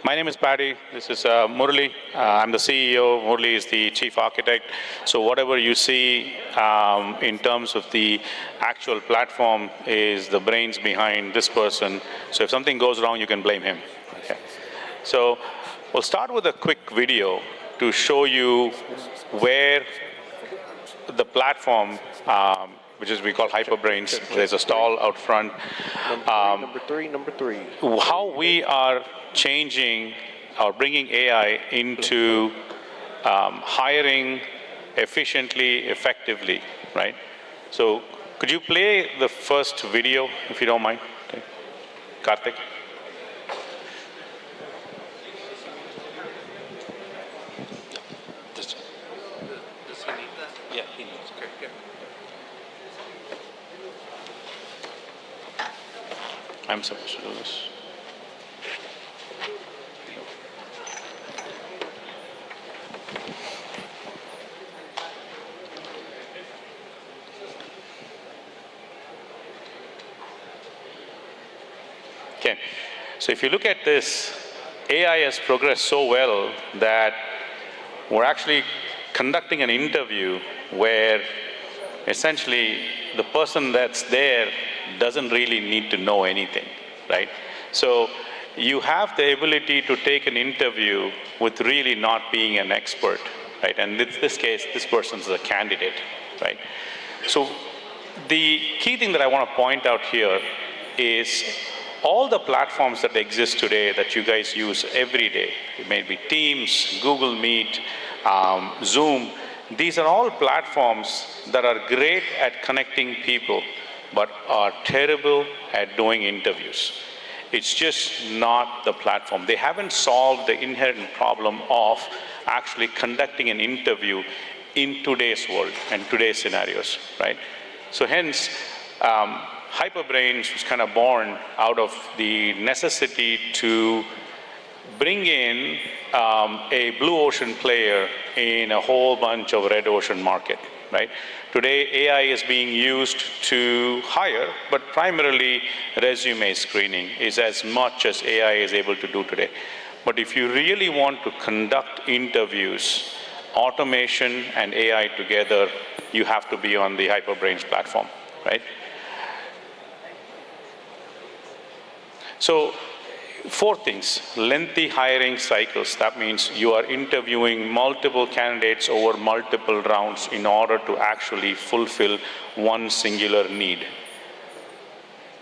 My name is Paddy. This is Murli. I'm the CEO. Murli is the chief architect. So whatever you see in terms of the actual platform is the brains behind this person. So if something goes wrong, you can blame him. Okay. So we'll start with a quick video to show you where the platform, which is we call Hyperbrains. There's a stall out front. Number three. How we are changing or bringing AI into hiring efficiently, effectively, right? So could you play the first video, if you don't mind? Okay. Karthik. Does he need that? Yeah, he needs. Okay, yeah. I'm supposed to do this. Okay, so if you look at this, AI has progressed so well that we're actually conducting an interview where essentially the person that's there doesn't really need to know anything, right? So you have the ability to take an interview with really not being an expert, right? And in this case, this person's a candidate, right? So the key thing that I want to point out here is all the platforms that exist today that you guys use every day, it may be Teams, Google Meet, Zoom, these are all platforms that are great at connecting people, but are terrible at doing interviews. It's just not the platform. They haven't solved the inherent problem of actually conducting an interview in today's world and today's scenarios, right? So hence, Hyperbrains was kind of born out of the necessity to bring in a blue ocean player in a whole bunch of red ocean market, right? Today, AI is being used to hire, but primarily resume screening is as much as AI is able to do today. But if you really want to conduct interviews, automation and AI together, you have to be on the Hyperbrains platform, right? So 4 things: lengthy hiring cycles. That means you are interviewing multiple candidates over multiple rounds in order to actually fulfill one singular need.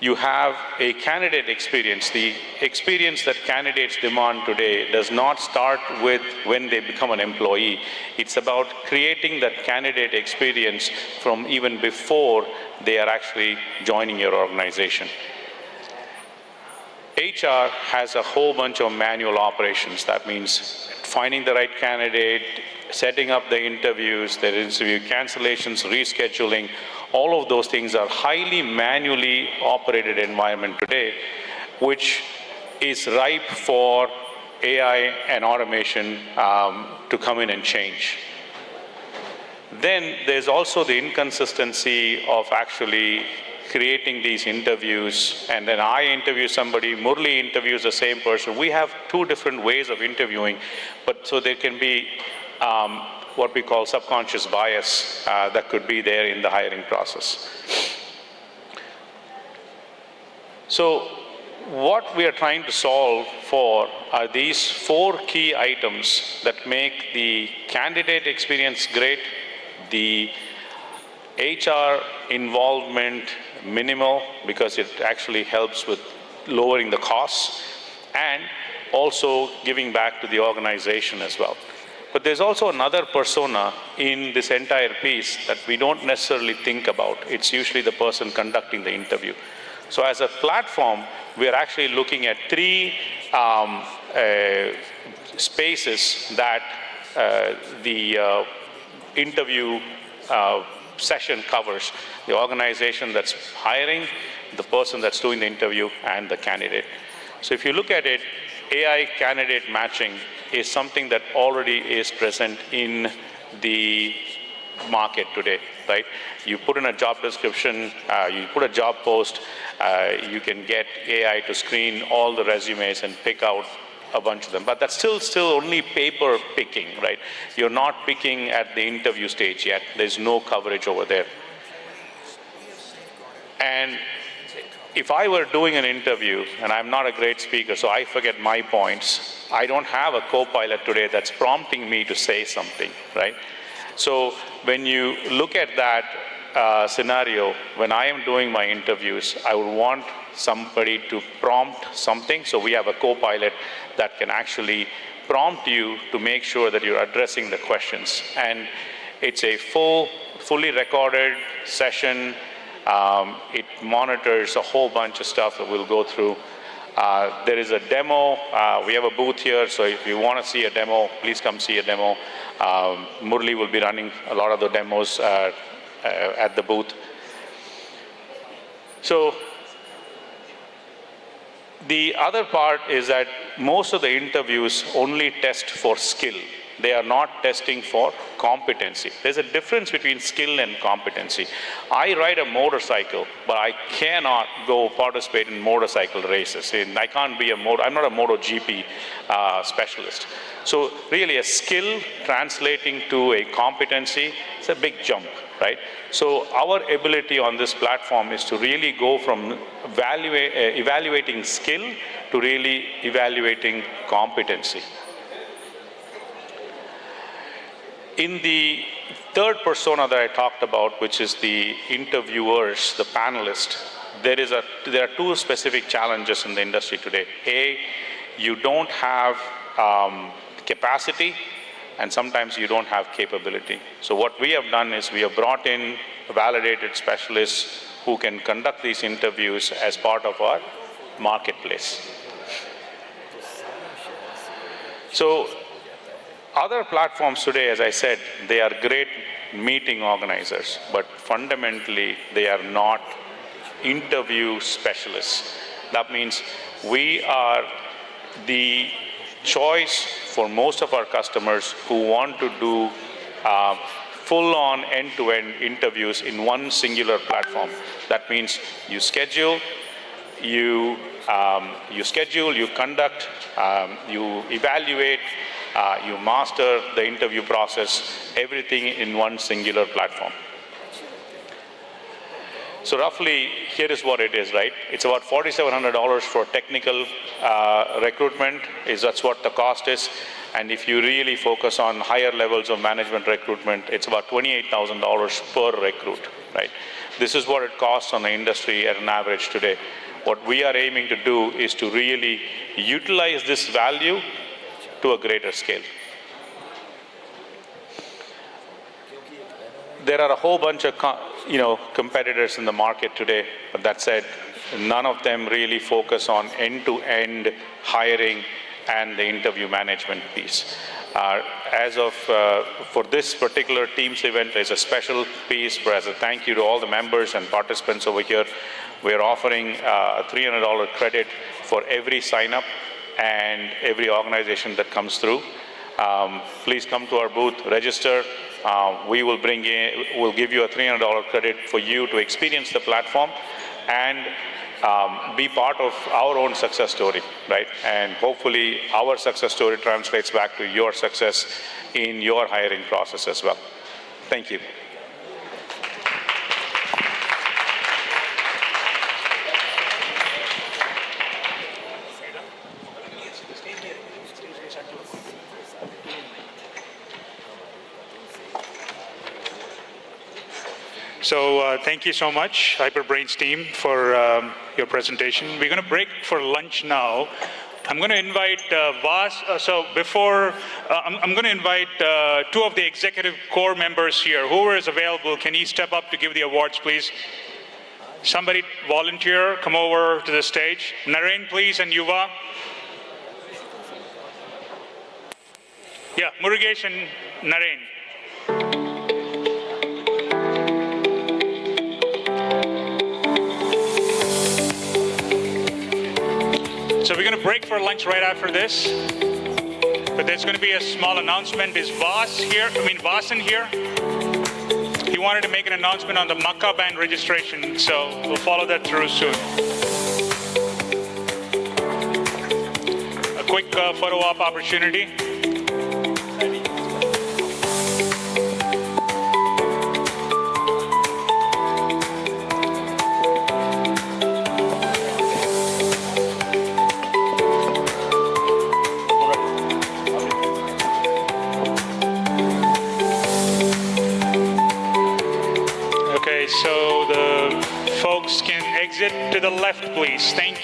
You have a candidate experience. The experience that candidates demand today does not start with when they become an employee. It's about creating that candidate experience from even before they are actually joining your organization. HR has a whole bunch of manual operations. That means finding the right candidate, setting up the interviews, the interview cancellations, rescheduling. All of those things are highly manually operated environment today, which is ripe for AI and automation to come in and change. Then there's also the inconsistency of actually creating these interviews, and then I interview somebody, Murli interviews the same person. We have 2 different ways of interviewing, but so there can be what we call subconscious bias that could be there in the hiring process. So what we are trying to solve for are these 4 key items that make the candidate experience great, the HR involvement minimal because it actually helps with lowering the costs and also giving back to the organization as well. But there's also another persona in this entire piece that we don't necessarily think about. It's usually the person conducting the interview. So as a platform, we're actually looking at 3 spaces that the interview session covers: the organization that's hiring, the person that's doing the interview, and the candidate. So if you look at it, AI candidate matching is something that already is present in the market today, right? You put in a job description, you put a job post, you can get AI to screen all the resumes and pick out a bunch of them. But that's still only paper picking, right? You're not picking at the interview stage yet. There's no coverage over there. And if I were doing an interview, and I'm not a great speaker, so I forget my points, I don't have a co-pilot today that's prompting me to say something, right? So when you look at that scenario, when I am doing my interviews, I would want somebody to prompt something. So we have a co-pilot that can actually prompt you to make sure that you're addressing the questions. And it's a fully recorded session. It monitors a whole bunch of stuff that we'll go through. There is a demo. We have a booth here, so if you want to see a demo, please come see a demo. Murli will be running a lot of the demos at the booth. So the other part is that most of the interviews only test for skill. They are not testing for competency. There's a difference between skill and competency. I ride a motorcycle, but I cannot go participate in motorcycle races. I can't be I'm not a MotoGP specialist. So really a skill translating to a competency, it's a big jump, right? So our ability on this platform is to really go from evaluating skill to really evaluating competency. In the third persona that I talked about, which is the interviewers, the panelists, there are two specific challenges in the industry today. A, you don't have capacity, and sometimes you don't have capability. So what we have done is we have brought in validated specialists who can conduct these interviews as part of our marketplace. So other platforms today, as I said, they are great meeting organizers, but fundamentally they are not interview specialists. That means we are the choice for most of our customers who want to do full-on end-to-end interviews in one singular platform. That means you schedule, you conduct, you evaluate, you master the interview process, everything in one singular platform. So roughly, here is what it is, right? It's about $4,700 for technical recruitment, that's what the cost is. And if you really focus on higher levels of management recruitment, it's about $28,000 per recruit, right? This is what it costs on the industry at an average today. What we are aiming to do is to really utilize this value to a greater scale. There are a whole bunch of competitors in the market today, but that said, none of them really focus on end-to-end hiring and the interview management piece. For this particular Teams event, there's a special piece as a thank you to all the members and participants over here. We're offering a $300 credit for every sign-up and every organization that comes through. Please come to our booth, register. We'll give you a $300 credit for you to experience the platform and be part of our own success story, right? And hopefully our success story translates back to your success in your hiring process as well. Thank you. So thank you so much, HyperBrain's team, for your presentation. We're going to break for lunch now. I'm going to invite Vas. I'm going to invite two of the executive core members here. Whoever is available, can you step up to give the awards, please? Somebody volunteer, come over to the stage. Naren, please, and Yuva. Yeah, Murugesh and Naren. So we're going to break for lunch right after this. But there's going to be a small announcement. Is Vasan here? He wanted to make an announcement on the Makka band registration, so we'll follow that through soon. quick photo op opportunity. Okay, so the folks can exit to the left, please. Thank you.